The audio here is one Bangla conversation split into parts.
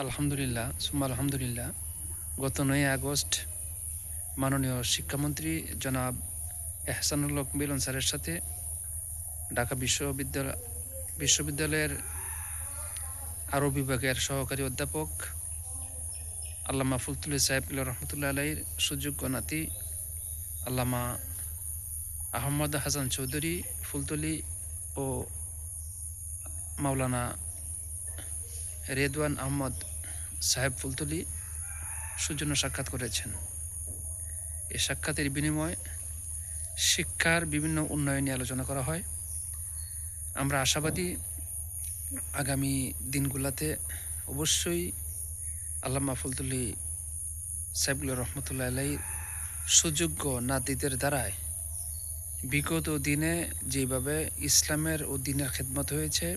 আলহামদুলিল্লাহ সুম্মা আলহামদুলিল্লাহ। গত ৯ আগস্ট মাননীয় শিক্ষামন্ত্রী জনাব এহসানুল হক মিলন স্যারের সাথে ঢাকা বিশ্ববিদ্যালয়ের আরব বিভাগের সহকারী অধ্যাপক আল্লামা ফুলতুলি সাহেব রহমতুল্লাহ আলাইহির সুযোগ্য নাতি আল্লামা আহমদ হাসান চৌধুরী ফুলতলি ও মাওলানা রেদওয়ান আহমদ সাহেব ফুলতলি সৌজন্য সাক্ষাৎ করেছেন। এই সাক্ষাতের বিনিময়ে শিক্ষার বিভিন্ন উন্নয়ন নিয়ে আলোচনা করা হয়। আমরা আশাবাদী আগামী দিনগুলোতে অবশ্যই আল্লামা ফুলতলি সাহেবুল্লাহ রহমতুল্লাহ আলাইহির সুযোগ্য নাতিদের দ্বারায় বিগত দিনে যেভাবে ইসলামের ও দিনের খিদমত হয়েছে,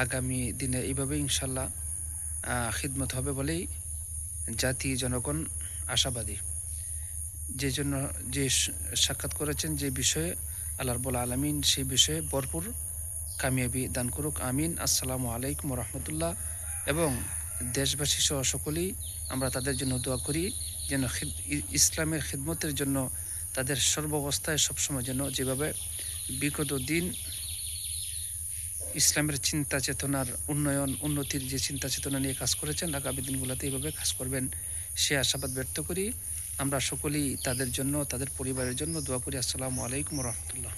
আগামী দিনে এইভাবে ইনশাল্লাহ খিদমত হবে বলেই জাতি জনগণ আশাবাদী। যে জন্য যে সাক্ষাৎ করেছেন, যে বিষয়ে আল্লাহ রাব্বুল আলামিন সেই বিষয়ে ভরপুর কামিয়াবি দান করুক, আমিন। আসসালামু আলাইকুম রহমতুল্লাহ। এবং দেশবাসী সহ সকলেই আমরা তাদের জন্য দোয়া করি যেন ইসলামের খিদমতের জন্য তাদের সর্বাবস্থায় সবসময় যেন যেভাবে বিগত দিন ইসলামের চিন্তা চেতনার উন্নতির যে চিন্তা চেতনা নিয়ে কাজ করেছেন, আগামী দিনগুলোতে এইভাবে কাজ করবেন সে আশাবাদ ব্যক্ত করি। আমরা সকলেই তাদের জন্য, তাদের পরিবারের জন্য দোয়া করি। আসসালামু আলাইকুম রহমতুল্লাহ।